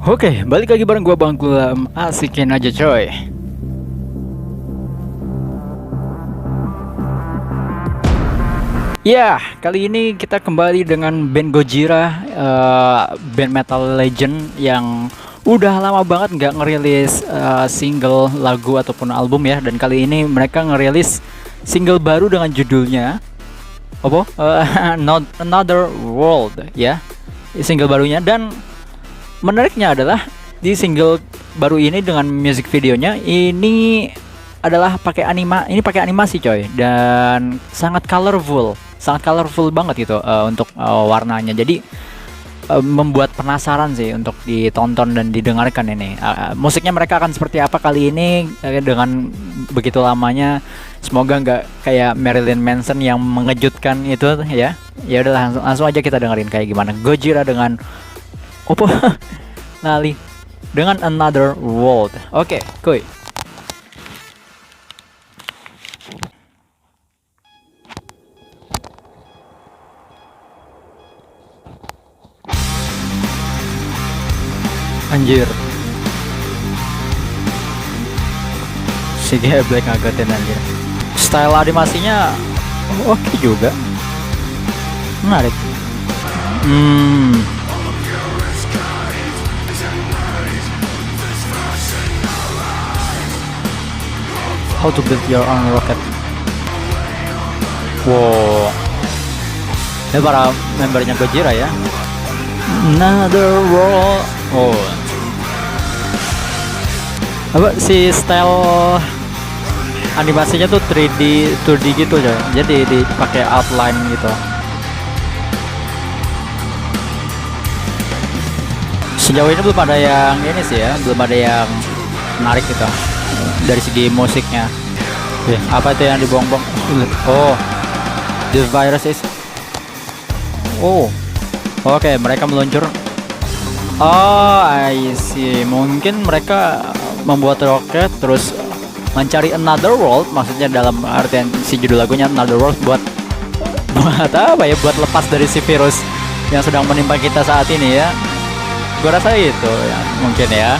Oke, balik lagi bareng gua Bang Gulam. Asikin aja coy. Ya, kali ini kita kembali dengan band Gojira, band metal legend yang udah lama banget nggak ngerilis single, lagu ataupun album ya. Dan kali ini mereka ngerilis single baru dengan judulnya apa? Not Another World ya. Single barunya, dan menariknya adalah di single baru ini dengan music videonya ini adalah pakai animasi coy, dan sangat colorful banget gitu untuk warnanya. Jadi membuat penasaran sih untuk ditonton dan didengarkan ini. Musiknya mereka akan seperti apa kali ini dengan begitu lamanya. Semoga nggak kayak Marilyn Manson yang mengejutkan itu ya. Ya udah, langsung aja kita dengerin kayak gimana Gojira dengan Oppo Nali dengan Another World. Oke, kuy. Anjir, si Black ngagetin anjir. Style animasinya oke juga, menarik. How to build your own rocket. Wow, ini para membernya Gojira ya. Another World. Oh, apa si style animasinya tuh 3D gitu coy. Jadi dipakai outline gitu. Sejauh ini belum ada yang ini sih ya, belum ada yang menarik gitu dari segi musiknya. Apa itu yang dibong-bong? Oh, the virus is. Oh, oke, mereka meluncur. Oh, I see. Mungkin mereka membuat roket terus mencari another world, maksudnya dalam artian si judul lagunya Another World buat apa ya? Buat lepas dari si virus yang sedang menimpa kita saat ini ya. Gua rasa itu ya, mungkin ya.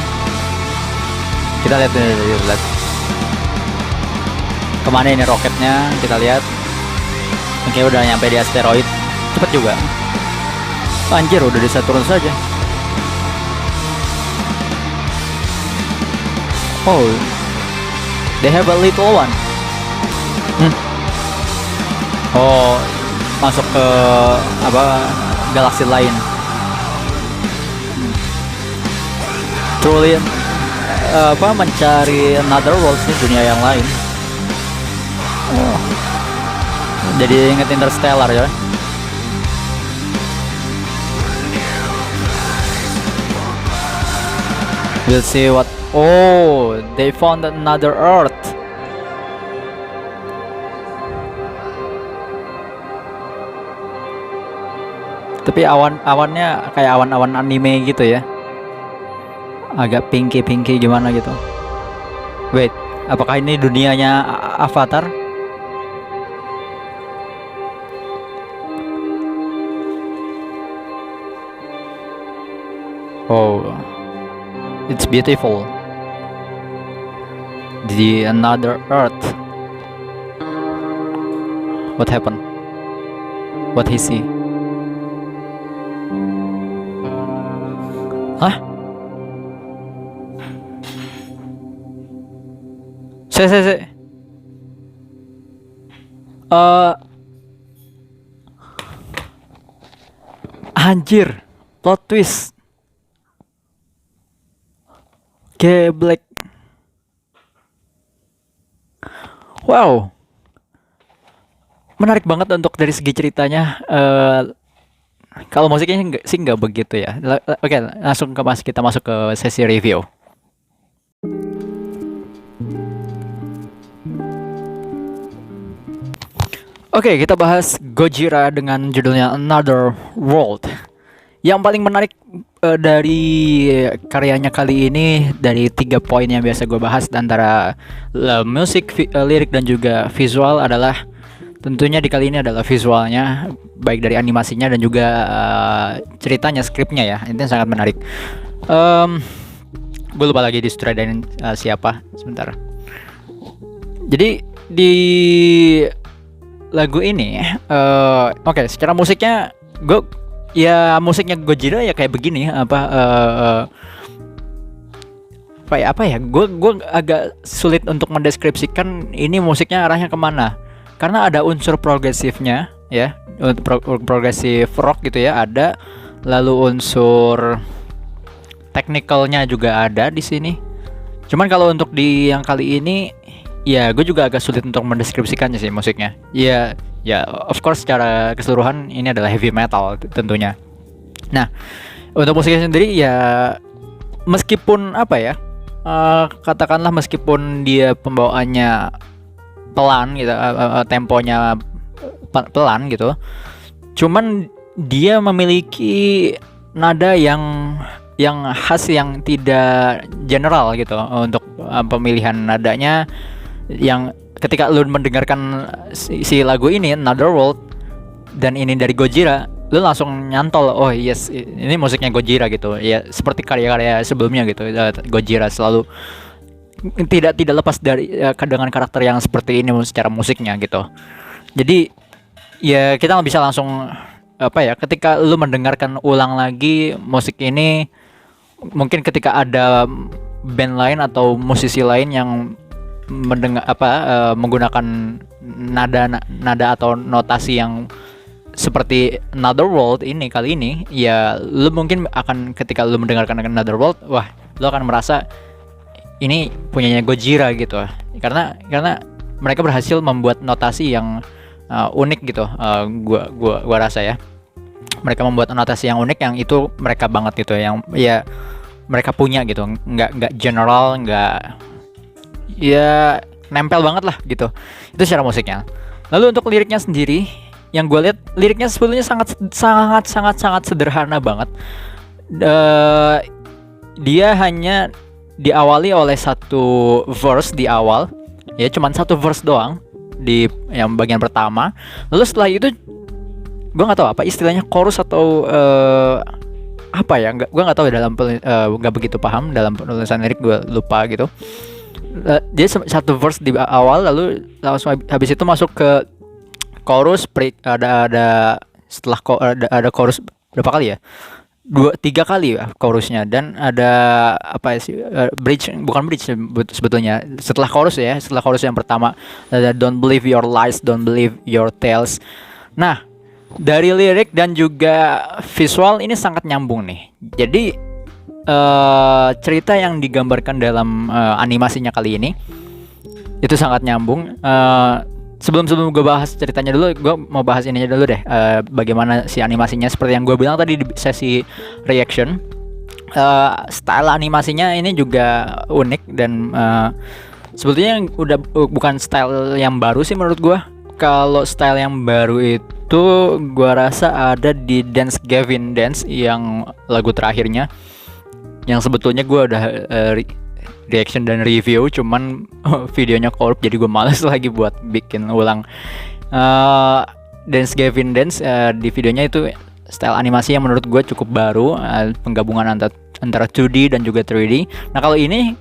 Kita lihat kemana ini roketnya, kita lihat. Oke, udah nyampe di asteroid. Cepet juga. Anjir, udah di Saturn saja. Oh, they have a little one. Oh, masuk ke apa galaksi lain. Truly apa mencari another world sih, dunia yang lain. Oh, jadi inget Interstellar ya. We'll see what. Oh, they found another Earth. Tapi awannya kayak awan-awan anime gitu ya. Agak pinky gimana gitu. Wait, apakah ini dunianya Avatar? Oh, it's beautiful. The another Earth. What happened? What he see? Hah? Se. Anjir, plot twist. Black. Wow, menarik banget untuk dari segi ceritanya. Kalau musiknya nggak begitu ya. Oke, langsung kita masuk ke sesi review. Oke, kita bahas Gojira dengan judulnya Another World. Yang paling menarik dari karyanya kali ini, dari 3 poin yang biasa gue bahas antara musik, lirik dan juga visual, adalah tentunya di kali ini adalah visualnya, baik dari animasinya dan juga ceritanya, skripnya ya. Itu sangat menarik. Em, gue lupa lagi disutradarain siapa, sebentar. Jadi di lagu ini, oke, secara musiknya gue ya musiknya Gojira ya kayak begini apa ya, gue agak sulit untuk mendeskripsikan ini musiknya arahnya kemana, karena ada unsur progresifnya ya, progresif rock gitu ya ada, lalu unsur technicalnya juga ada di sini. Cuman kalau untuk di yang kali ini ya gue juga agak sulit untuk mendeskripsikannya sih musiknya. Ya of course secara keseluruhan ini adalah heavy metal tentunya. Nah, untuk musiknya sendiri ya meskipun apa ya, katakanlah meskipun dia pembawaannya pelan gitu, temponya pelan gitu, cuman dia memiliki nada yang khas, yang tidak general gitu untuk pemilihan nadanya, yang ketika lu mendengarkan si lagu ini Another World dan ini dari Gojira, lu langsung nyantol, oh yes ini musiknya Gojira gitu ya, seperti karya-karya sebelumnya gitu. Gojira selalu tidak lepas dari dengan karakter yang seperti ini secara musiknya gitu. Jadi ya kita bisa langsung apa ya, ketika lu mendengarkan ulang lagi musik ini, mungkin ketika ada band lain atau musisi lain yang menggunakan nada atau notasi yang seperti Another World ini kali ini, ya lu mungkin akan, ketika lu mendengarkan Another World, wah lu akan merasa ini punyanya Gojira gitu, karena mereka berhasil membuat notasi yang unik gitu. Gua rasa ya, mereka membuat notasi yang unik, yang itu mereka banget gitu, yang ya mereka punya gitu, nggak general, nggak ya nempel banget lah gitu. Itu secara musiknya. Lalu untuk liriknya sendiri, yang gue lihat liriknya sebetulnya sangat sederhana banget. Dia hanya diawali oleh satu verse di awal, ya cuman satu verse doang di yang bagian pertama. Lalu setelah itu gue nggak tahu apa istilahnya, chorus atau apa ya, gue nggak tahu dalam nggak begitu paham dalam penulisan lirik, gue lupa gitu. Dia satu verse di awal, lalu langsung habis itu masuk ke chorus, ada setelah ada chorus berapa kali ya, 2-3 kali ya chorusnya, dan ada apa sih, bridge, bukan bridge sebetulnya setelah chorus ya, setelah chorus yang pertama ada don't believe your lies, don't believe your tales. Nah, dari lirik dan juga visual ini sangat nyambung nih. Jadi cerita yang digambarkan dalam animasinya kali ini itu sangat nyambung. Sebelum gue bahas ceritanya dulu, gue mau bahas ininya dulu deh, bagaimana si animasinya. Seperti yang gue bilang tadi di sesi reaction, style animasinya ini juga unik, dan sebetulnya udah bukan style yang baru sih menurut gue. Kalau style yang baru itu gue rasa ada di Dance Gavin Dance yang lagu terakhirnya, yang sebetulnya gue udah reaction dan review, cuman videonya korup jadi gue males lagi buat bikin ulang. Dance Gavin Dance, di videonya itu style animasi yang menurut gue cukup baru, penggabungan antara 2D dan juga 3D. Nah kalau ini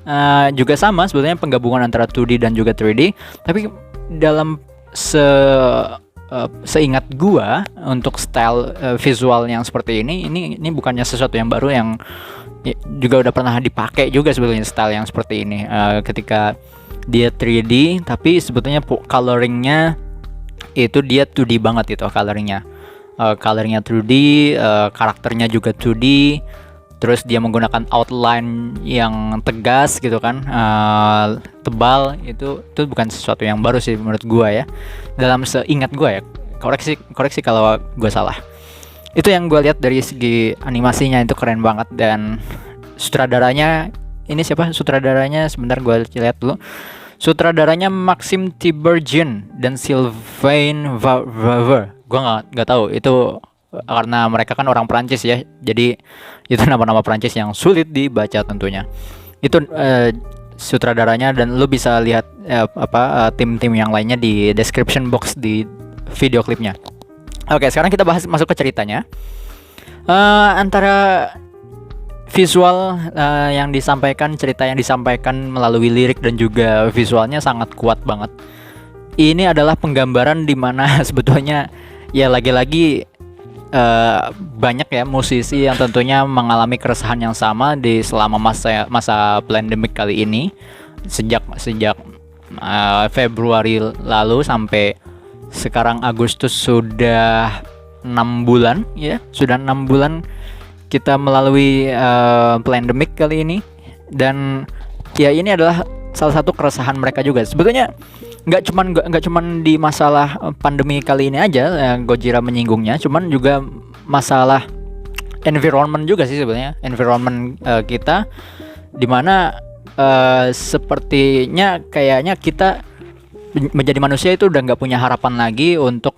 juga sama sebetulnya, penggabungan antara 2D dan juga 3D, tapi dalam seingat gua untuk style visual yang seperti ini bukannya sesuatu yang baru, yang juga udah pernah dipakai juga sebetulnya style yang seperti ini, ketika dia 3D tapi sebetulnya coloringnya itu dia 2D banget itu coloringnya. Coloringnya 2D, karakternya juga 2D, terus dia menggunakan outline yang tegas gitu kan, tebal. Itu bukan sesuatu yang baru sih menurut gua ya, dalam seingat gua ya. Koreksi kalau gua salah. Itu yang gue lihat dari segi animasinya, itu keren banget. Dan sutradaranya ini siapa sutradaranya, sebentar gue lihat dulu. Sutradaranya Maxime Tiberghien dan Sylvain Vaver. Gue nggak tahu itu, karena mereka kan orang Prancis ya, jadi itu nama-nama Prancis yang sulit dibaca tentunya. Itu sutradaranya, dan lu bisa lihat tim-tim yang lainnya di description box di video klipnya. Oke, sekarang kita masuk ke ceritanya. Antara visual yang disampaikan, cerita yang disampaikan melalui lirik dan juga visualnya sangat kuat banget. Ini adalah penggambaran di mana sebetulnya ya lagi-lagi banyak ya musisi yang tentunya mengalami keresahan yang sama di selama masa pandemik kali ini, sejak Februari lalu sampai sekarang Agustus, sudah 6 bulan ya, sudah 6 bulan kita melalui pandemik kali ini. Dan ya ini adalah salah satu keresahan mereka juga sebetulnya. Nggak cuman di masalah pandemi kali ini aja Gojira menyinggungnya, cuman juga masalah environment juga sih sebenarnya, environment kita, dimana sepertinya kayaknya kita menjadi manusia itu udah nggak punya harapan lagi untuk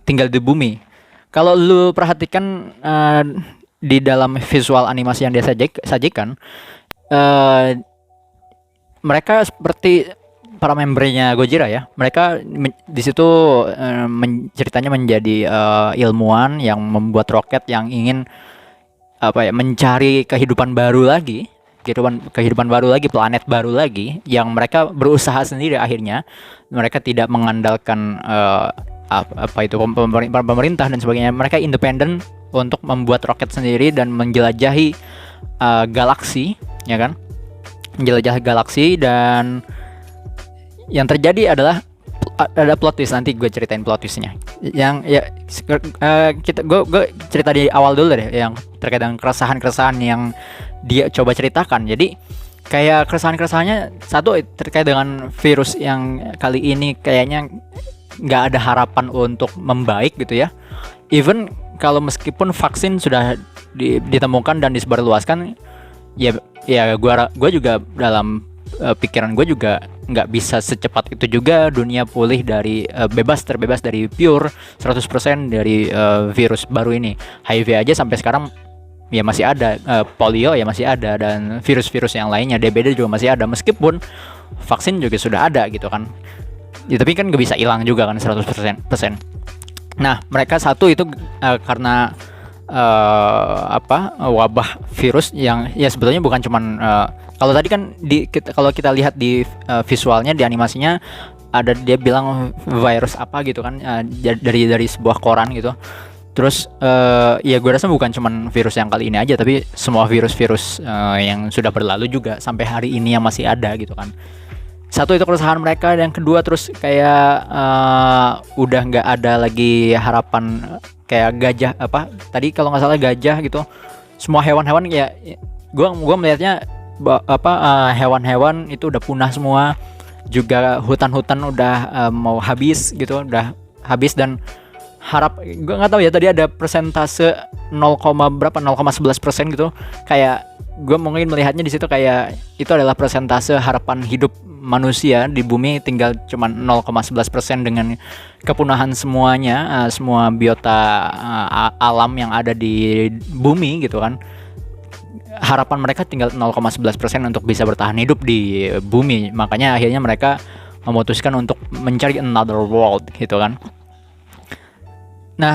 tinggal di bumi. Kalau lu perhatikan di dalam visual animasi yang dia sajikan, mereka seperti para membernya Gojira ya, mereka di situ ceritanya menjadi ilmuwan yang membuat roket yang ingin mencari kehidupan baru lagi, planet baru lagi, yang mereka berusaha sendiri. Akhirnya mereka tidak mengandalkan pemerintah dan sebagainya. Mereka independen untuk membuat roket sendiri dan menjelajahi galaksi, ya kan? Menjelajahi galaksi. Dan yang terjadi adalah ada plot twist. Nanti gue ceritain plot twistnya. Yang ya gue cerita di awal dulu deh, yang terkait dengan keresahan yang dia coba ceritakan. Jadi kayak keresahannya satu terkait dengan virus yang kali ini kayaknya nggak ada harapan untuk membaik gitu ya. Even kalau meskipun vaksin sudah ditemukan dan disebarluaskan, ya gue juga dalam pikiran gue juga nggak bisa secepat itu juga dunia pulih dari terbebas dari pure 100% dari virus baru ini. HIV aja sampai sekarang ya masih ada, polio ya masih ada, dan virus-virus yang lainnya, DBD juga masih ada, meskipun vaksin juga sudah ada gitu kan ya, tapi kan nggak bisa hilang juga kan 100%. Nah mereka satu itu karena wabah virus yang ya sebetulnya bukan cuman kalau tadi kan kalau kita lihat di visualnya, di animasinya ada dia bilang virus apa gitu kan, dari sebuah koran gitu. Terus ya gue rasa bukan cuman virus yang kali ini aja, tapi semua virus-virus yang sudah berlalu juga sampai hari ini yang masih ada gitu kan. Satu itu keresahan mereka, dan kedua terus kayak udah nggak ada lagi harapan. Kayak gajah tadi kalau nggak salah gajah gitu, semua hewan-hewan ya gue melihatnya hewan-hewan itu udah punah semua, juga hutan-hutan udah mau habis gitu, udah habis. Dan gue nggak tahu ya, tadi ada persentase 0,11% gitu, kayak gue mungkin melihatnya di situ kayak itu adalah persentase harapan hidup manusia di bumi tinggal cuman 0,11% dengan kepunahan semuanya, semua biota alam yang ada di bumi gitu kan. Harapan mereka tinggal 0,11% untuk bisa bertahan hidup di bumi. Makanya akhirnya mereka memutuskan untuk mencari another world gitu kan. Nah,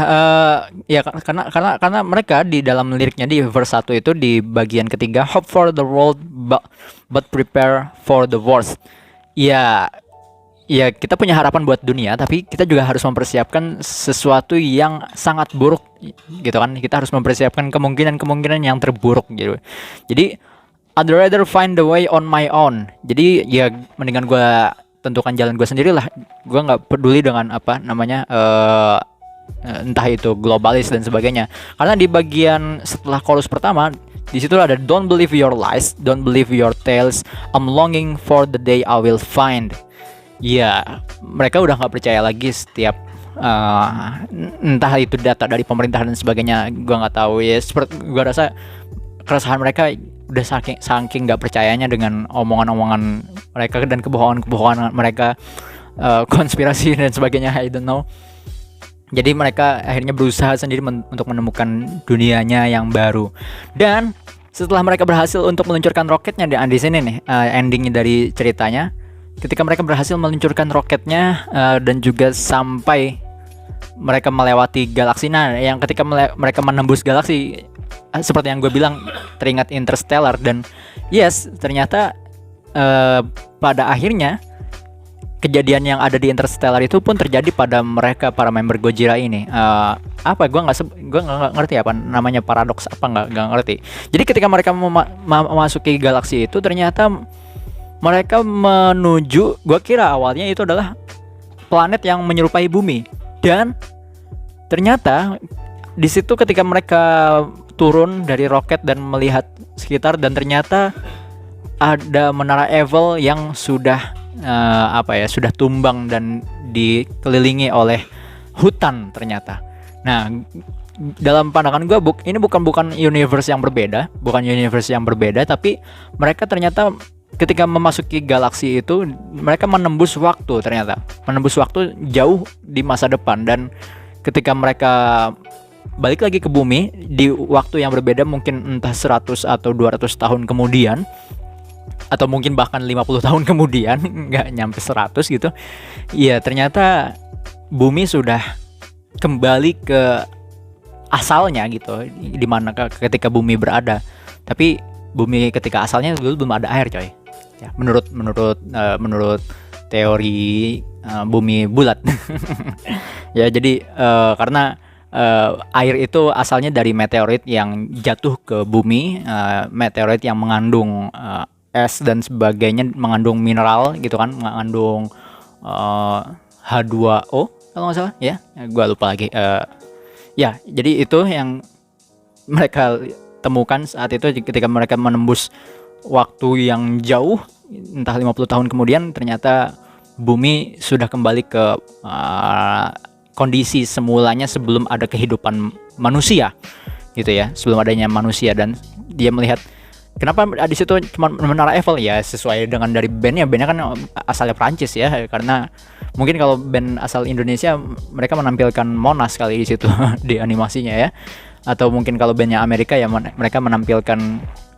ya karena mereka di dalam liriknya di verse 1 itu di bagian ketiga, hope for the world but prepare for the worst. Ya kita punya harapan buat dunia, tapi kita juga harus mempersiapkan sesuatu yang sangat buruk gitu kan. Kita harus mempersiapkan kemungkinan yang terburuk gitu. Jadi I'd rather find the way on my own. Jadi ya mendingan gue tentukan jalan gue sendiri lah. Gue nggak peduli dengan entah itu globalis dan sebagainya. Karena di bagian setelah chorus pertama di situ ada don't believe your lies, don't believe your tales, I'm longing for the day I will find. Ya mereka udah nggak percaya lagi setiap entah itu data dari pemerintah dan sebagainya. Gue nggak tahu ya. Gue rasa keresahan mereka udah saking nggak percayanya dengan omongan-omongan mereka dan kebohongan mereka, konspirasi dan sebagainya. I don't know. Jadi mereka akhirnya berusaha sendiri untuk menemukan dunianya yang baru. Dan setelah mereka berhasil untuk meluncurkan roketnya, di sini nih endingnya dari ceritanya. Ketika mereka berhasil meluncurkan roketnya dan juga sampai mereka melewati galaksi. Nah, yang ketika mereka menembus galaksi, seperti yang gue bilang, teringat Interstellar. Dan yes, ternyata pada akhirnya kejadian yang ada di Interstellar itu pun terjadi pada mereka, para member Gojira ini. Apa? Gue nggak ngerti apa namanya, paradoks apa, nggak ngerti. Jadi ketika mereka memasuki galaksi itu, ternyata mereka menuju, gue kira awalnya itu adalah planet yang menyerupai bumi, dan ternyata di situ ketika mereka turun dari roket dan melihat sekitar, dan ternyata ada menara Eiffel yang sudah sudah tumbang dan dikelilingi oleh hutan ternyata. Nah, dalam pandangan gue ini bukan universe yang berbeda, tapi mereka ternyata ketika memasuki galaksi itu mereka menembus waktu jauh di masa depan, dan ketika mereka balik lagi ke bumi di waktu yang berbeda, mungkin entah 100 atau 200 tahun kemudian, atau mungkin bahkan 50 tahun kemudian, nggak nyampe 100 gitu. Ya ternyata bumi sudah kembali ke asalnya gitu, dimana ketika bumi berada. Tapi bumi ketika asalnya dulu belum ada air, coy. Ya, menurut teori bumi bulat. Ya jadi karena air itu asalnya dari meteorit yang jatuh ke bumi, meteorit yang mengandung es dan sebagainya, mengandung mineral gitu kan, mengandung H2O kalau nggak salah ya, gua lupa lagi. Ya jadi itu yang mereka temukan saat itu ketika mereka menembus waktu yang jauh, entah 50 tahun kemudian, ternyata bumi sudah kembali ke kondisi semulanya sebelum ada kehidupan manusia gitu ya, sebelum adanya manusia. Dan dia melihat kenapa di situ cuma menara Eiffel, ya sesuai dengan dari bandnya kan asalnya Prancis ya, karena mungkin kalau band asal Indonesia mereka menampilkan Monas kali di situ di animasinya ya, atau mungkin kalau bandnya Amerika ya mereka menampilkan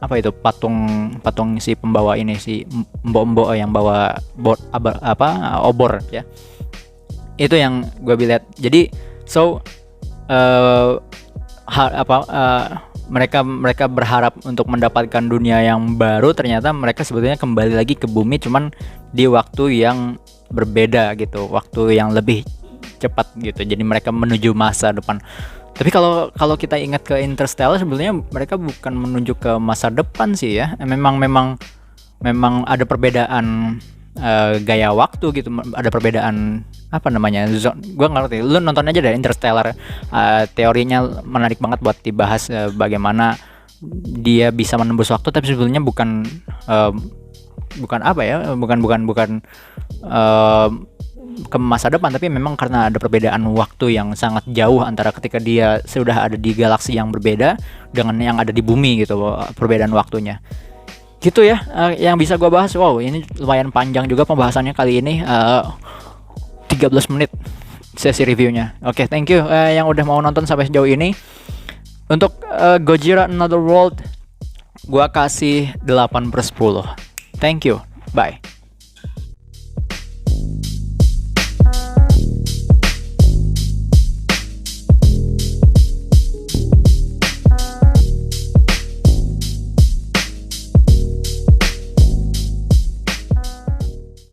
apa itu, patung si pembawa ini, si mbok-mbok yang bawa obor ya. Itu yang gue lihat. Jadi mereka berharap untuk mendapatkan dunia yang baru, ternyata mereka sebetulnya kembali lagi ke bumi, cuman di waktu yang berbeda gitu, waktu yang lebih cepat gitu. Jadi mereka menuju masa depan. Tapi kalau kita ingat ke Interstellar, sebetulnya mereka bukan menuju ke masa depan sih ya. Memang ada perbedaan gaya waktu gitu, ada perbedaan apa namanya, gue ngerti. Lu nonton aja deh Interstellar, teorinya menarik banget buat dibahas, bagaimana dia bisa menembus waktu, tapi sebetulnya bukan ke masa depan, tapi memang karena ada perbedaan waktu yang sangat jauh antara ketika dia sudah ada di galaksi yang berbeda dengan yang ada di bumi gitu, perbedaan waktunya. Gitu ya, yang bisa gue bahas. Wow, ini lumayan panjang juga pembahasannya kali ini, 13 menit sesi reviewnya. Oke, thank you yang udah mau nonton sampai sejauh ini. Untuk Gojira Another World, gue kasih 8/10. Thank you, bye.